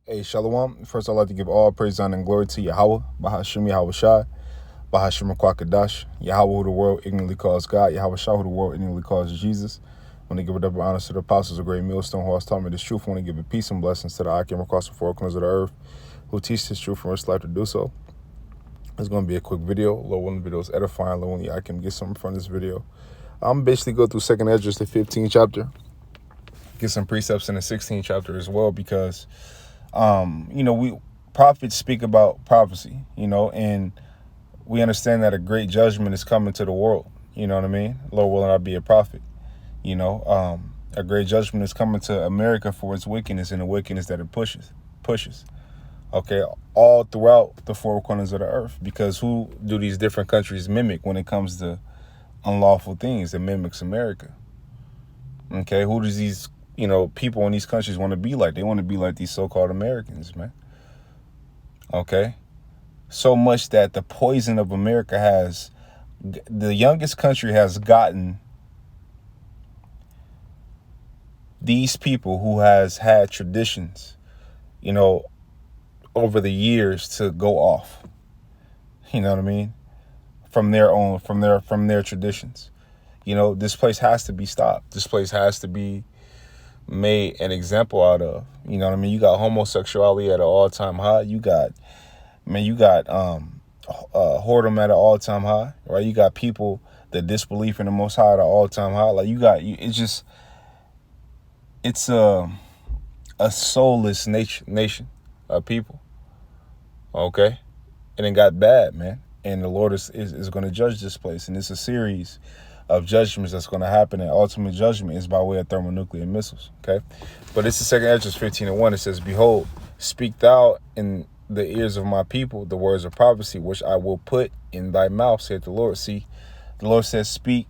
Hey, Shalom. First, I'd like to give all praise, honor, and glory to Yahweh, Bahashim Yahweh Shai, Bahashim Kwakadash, Yahweh, who the world ignorantly calls God, Yahweh Shai, who the world ignorantly calls Jesus. When they give it up honor to the apostles of great millstone who has taught me this truth, when they give it peace and blessings to the I came across the four corners of the earth, who teach this truth and risk life to do so. It's going to be a quick video. Lord willing, the video is edifying. Lord willing, I can get something from this video. I'm basically go through 2nd Esdras, the 15th chapter, get some precepts in the 16th chapter as well, because we prophets speak about prophecy, and we understand that a great judgment is coming to the world. You know what I mean? Lord willing, I be a prophet. A great judgment is coming to America for its wickedness and the wickedness that it pushes. Okay, all throughout the four corners of the earth, because who do these different countries mimic when it comes to unlawful things? It mimics America. Okay, who does these people in these countries want to be like? They want to be like these so-called Americans, man. Okay, so much that the poison of America the youngest country has gotten these people who has had traditions, over the years to go off. You know what I mean? From their traditions. This place has to be stopped. This place has to be made an example out of. You know what I mean? You got homosexuality at an all-time high. You got whoredom at an all-time high, right? You got people that disbelief in the Most High at an all-time high. Like it's a soulless nation of people. Okay, and it got bad, man. And the Lord is going to judge this place, and it's a series of judgments that's going to happen. And ultimate judgment is by way of thermonuclear missiles. Okay, but it's the 2nd Esdras 15:1. It says, "Behold, speak thou in the ears of my people the words of prophecy, which I will put in thy mouth," saith the Lord. See, the Lord says, "Speak."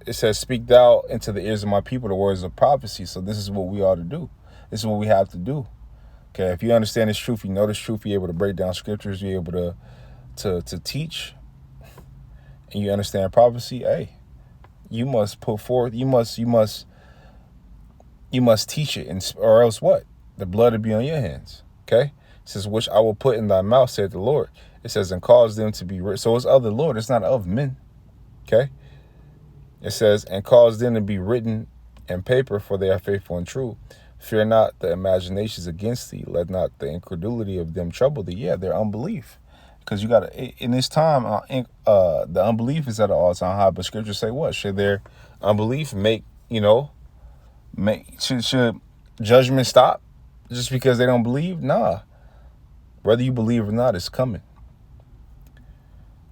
It says, "Speak thou into the ears of my people the words of prophecy." So this is what we ought to do. This is what we have to do. Okay, if you understand this truth, you know this truth, you're able to break down scriptures, you're able to teach, and you understand prophecy. Hey, you must put forth, you must teach it, or else what? The blood will be on your hands. Okay, it says, "Which I will put in thy mouth," said the Lord. It says, "And cause them to be rich." So it's of the Lord, it's not of men. Okay, it says, "And cause them to be written in paper, for they are faithful and true. Fear not the imaginations against thee. Let not the incredulity of them trouble thee." Yeah, their unbelief. Because you got to, in this time, the unbelief is at an all-time high. But scriptures say what? Should their unbelief should judgment stop just because they don't believe? Nah. Whether you believe or not, it's coming.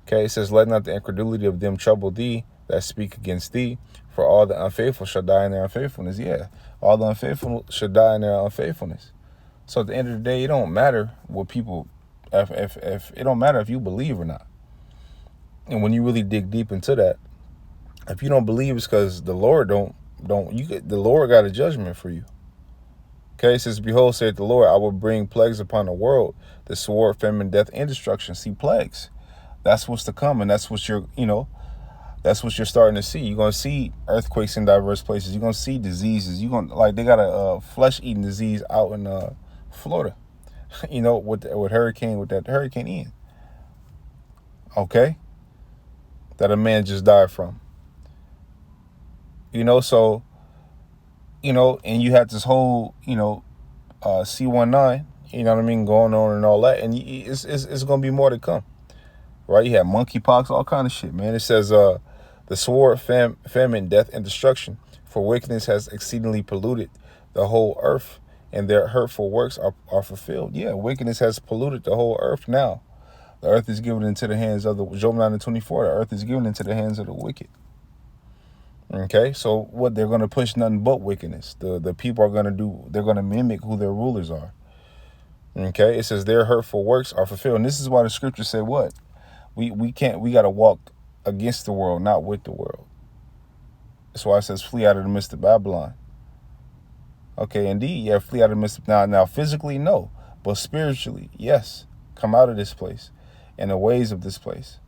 Okay, it says, "Let not the incredulity of them trouble thee that speak against thee, for all the unfaithful shall die in their unfaithfulness." Yeah, all the unfaithful should die in their unfaithfulness. So at the end of the day, it don't matter what people, if it don't matter if you believe or not. And when you really dig deep into that, if you don't believe, it's because the Lord the Lord got a judgment for you. Okay, it says, "Behold, saith the Lord, I will bring plagues upon the world, the sword, famine, death, and destruction." See, plagues. That's what's to come, and that's what that's what you're starting to see. You're going to see earthquakes in diverse places. You're going to see diseases. You're going they got a flesh-eating disease out in Florida, with that Hurricane Ian. Okay, that a man just died from. So, and you had this whole, C-19, going on and all that, and it's going to be more to come. Right? You have monkeypox, all kind of shit, man. It says, "The sword, famine, death, and destruction, for wickedness has exceedingly polluted the whole earth, and their hurtful works are fulfilled." Yeah, wickedness has polluted the whole earth now. The earth is given into the hands of Job 9:24. The earth is given into the hands of the wicked. Okay, so what? They're going to push nothing but wickedness. The people are going to do, they're going to mimic who their rulers are. Okay, it says their hurtful works are fulfilled. And this is why the scriptures say what? We got to walk against the world, not with the world. That's why it says flee out of the midst of Babylon. Okay, indeed, yeah, flee out of the midst of, now physically, no, but spiritually, yes. Come out of this place and the ways of this place.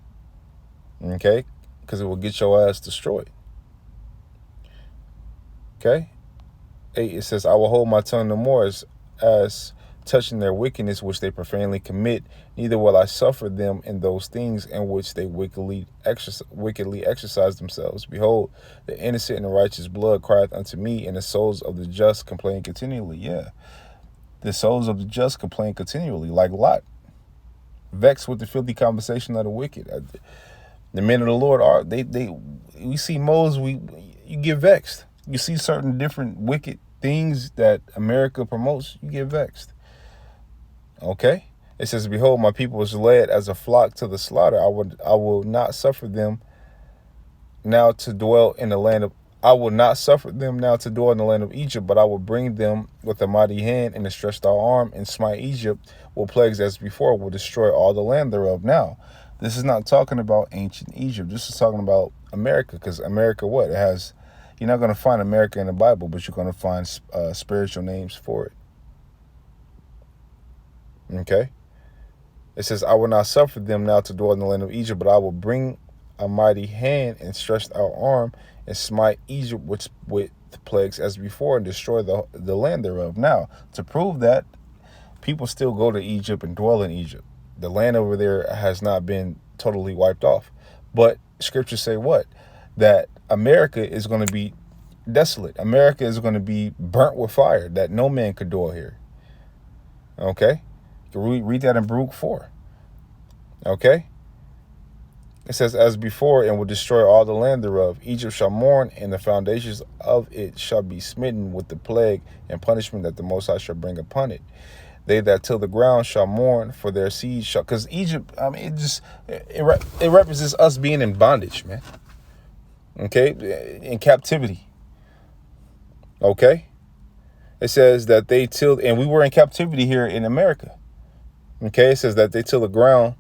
Okay, because it will get your ass destroyed. Okay, 8, it says, "I will hold my tongue no more, as touching their wickedness which they profanely commit, neither will I suffer them in those things in which they wickedly exercise themselves. Behold, the innocent and the righteous blood crieth unto me, and the souls of the just complain continually. Yeah, the souls of the just complain continually, like Lot, vexed with the filthy conversation of the wicked. The men of the Lord are we see Moses, you get vexed. You see certain different wicked things that America promotes, you get vexed. Okay? It says, behold, my people is led as a flock to the slaughter. I will not suffer them now to dwell in the land of Egypt, but I will bring them with a mighty hand and a stretched out arm, and smite Egypt with plagues as before, will destroy all the land thereof. Now, this is not talking about ancient Egypt. This is talking about America, because America, what? It has, you're not going to find America in the Bible, but you're going to find spiritual names for it. Okay? It says, I will not suffer them now to dwell in the land of Egypt, but I will bring a mighty hand and stretched out arm and smite Egypt with plagues as before, and destroy the land thereof. Now, to prove that, people still go to Egypt and dwell in Egypt. The land over there has not been totally wiped off. But scriptures say what? That America is going to be desolate. America is going to be burnt with fire, that no man could dwell here. Okay? You can read that in Baruch 4. Okay? It says, as before, and will destroy all the land thereof. Egypt shall mourn, and the foundations of it shall be smitten with the plague and punishment that the Most High shall bring upon it. They that till the ground shall mourn, for their seed shall... Because Egypt, I mean, it represents us being in bondage, man. Okay? In captivity. Okay? It says that they tilled, and we were in captivity here in America. Okay? It says that they till the ground.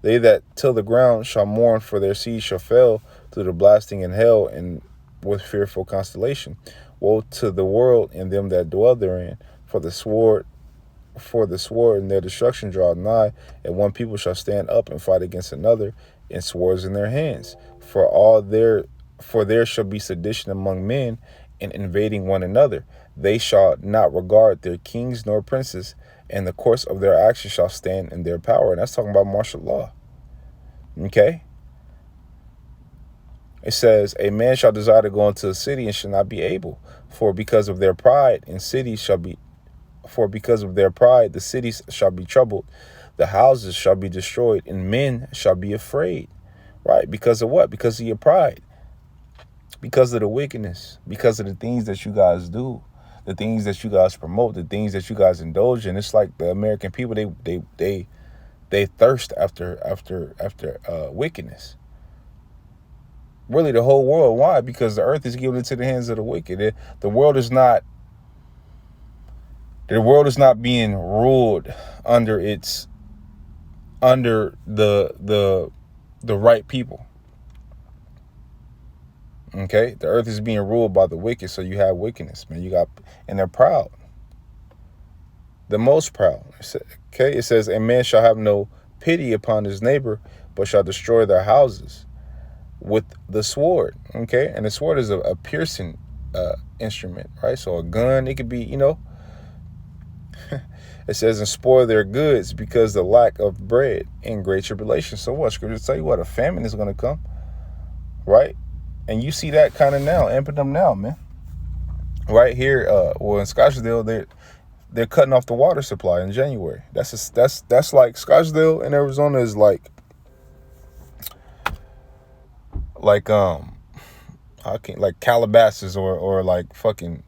They that till the ground shall mourn, for their seed shall fail through the blasting in hell and with fearful constellation. Woe to the world and them that dwell therein, for the sword and their destruction draw nigh, and one people shall stand up and fight against another, and swords in their hands. For there shall be sedition among men, and invading one another. They shall not regard their kings nor princes, and the course of their action shall stand in their power. And that's talking about martial law. Okay? It says, a man shall desire to go into a city and shall not be able, for because of their pride, the cities shall be troubled, the houses shall be destroyed, and men shall be afraid. Right? Because of what? Because of your pride. Because of the wickedness. Because of the things that you guys do. The things that you guys promote. The things that you guys indulge in. It's like the American people, they thirst after wickedness. Really, the whole world. Why? Because the earth is given into the hands of the wicked. The world is not being ruled under the right people. Okay, the earth is being ruled by the wicked, so you have wickedness, man. And they're proud, the most proud. Okay, it says, a man shall have no pity upon his neighbor, but shall destroy their houses with the sword. Okay, and the sword is a piercing instrument, right? So a gun, it could be, It says, and spoil their goods because the lack of bread in great tribulation. So what? Scripture tell you what? A famine is going to come, right? And you see that kind of now, amping them now, man. Right here, in Scottsdale, they're cutting off the water supply in January. That's like Scottsdale in Arizona is like Calabasas or like fucking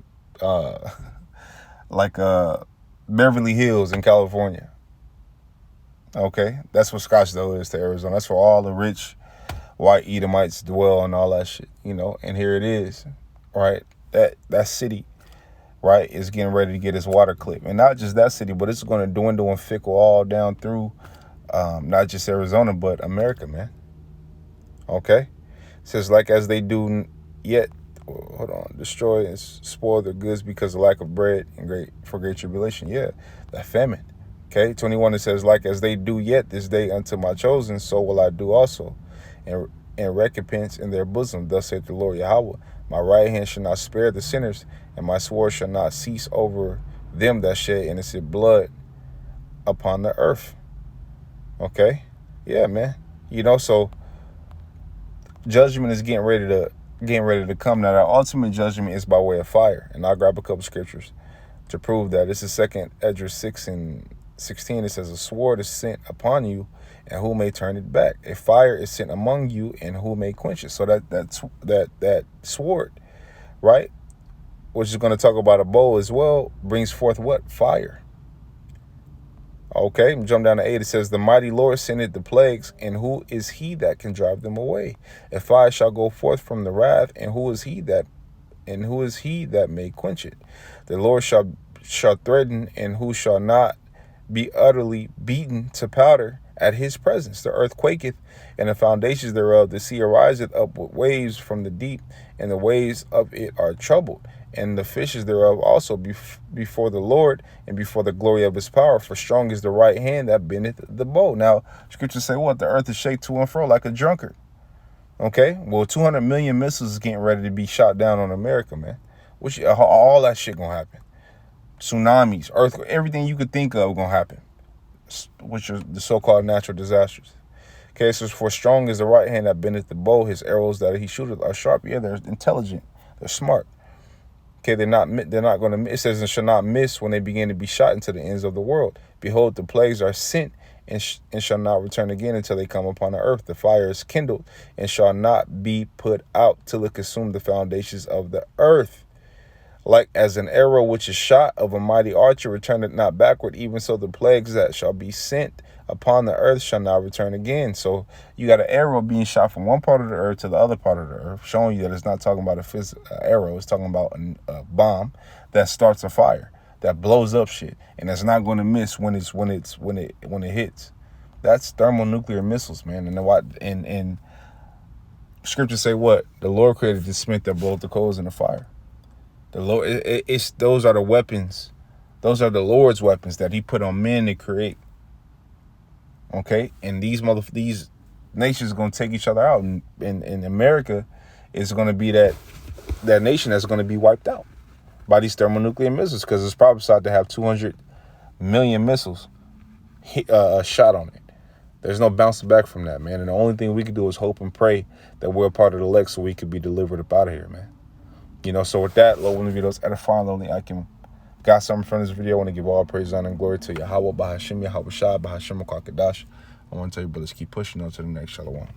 Beverly Hills in California. Okay, that's what Scottsdale is to Arizona. That's where all the rich white Edomites dwell and all that shit, and here it is, right? That city, right, is getting ready to get its water clipped. And not just that city, but it's going to dwindle and fickle all down through not just Arizona, but America, man. Okay? It says, like as they do yet, destroy and spoil their goods because of lack of bread and great tribulation. Yeah, the famine. Okay, 21, it says, like as they do yet this day unto my chosen, so will I do also. And recompense in their bosom. Thus saith the Lord Yahweh, my right hand shall not spare the sinners, and my sword shall not cease over them that shed innocent blood upon the earth. Okay? Yeah, man. You know, so judgment is getting ready to come. Now, the ultimate judgment is by way of fire. And I'll grab a couple scriptures to prove that. This is 2 Esdras 6:16. It says, a sword is sent upon you, and who may turn it back? A fire is sent among you, and who may quench it? So that sword, right, which is going to talk about a bow as well, brings forth what? Fire. Okay, jump down to 8. It says, the mighty Lord sendeth the plagues, and who is he that can drive them away? A fire shall go forth from the wrath, and who is he that may quench it? The Lord shall threaten, and who shall not be utterly beaten to powder at his presence? The earth quaketh, and the foundations thereof. The sea ariseth up with waves from the deep, and the waves of it are troubled. And the fishes thereof also before the Lord, and before the glory of his power. For strong is the right hand that bendeth the bow. Now, scriptures say what? The earth is shake to and fro like a drunkard. Okay? Well, 200 million missiles is getting ready to be shot down on America, man. Which all that shit gonna happen. Tsunamis, earthquake, everything you could think of gonna happen. Which are the so-called natural disasters. Okay, so for strong is the right hand that bendeth the bow. His arrows that he shooteth are sharp. Yeah, they're intelligent. They're smart. Okay, they're not going to, it says, and shall not miss when they begin to be shot into the ends of the world. Behold, the plagues are sent and shall not return again until they come upon the earth. The fire is kindled and shall not be put out till it consume the foundations of the earth. Like as an arrow which is shot of a mighty archer returneth not backward, even so the plagues that shall be sent upon the earth shall not return again. So you got an arrow being shot from one part of the earth to the other part of the earth, showing you that it's not talking about a physical arrow. It's talking about a bomb that starts a fire, that blows up shit, and that's not going to miss when it hits. That's thermonuclear missiles, man. And scriptures say what? The Lord created the smith that bloweth the coals in the fire. The Lord, those are the weapons. Those are the Lord's weapons that he put on men to create. Okay, and these nations are going to take each other out, and America is going to be that nation that's going to be wiped out by these thermonuclear missiles, because it's prophesied to have 200 million missiles shot on it. There's no bouncing back from that, man. And the only thing we can do is hope and pray that we're a part of the elect so we could be delivered up out of here, man. You know, so with that, Lord, one of the videos edifying, lonely, I can got something from this video. I want to give all praise, honor, and glory to Yahweh, Bahashim, Yahweh Shah, Bahashim, Kwakadash. I want to tell you, brothers, keep pushing on to the next. Shalom.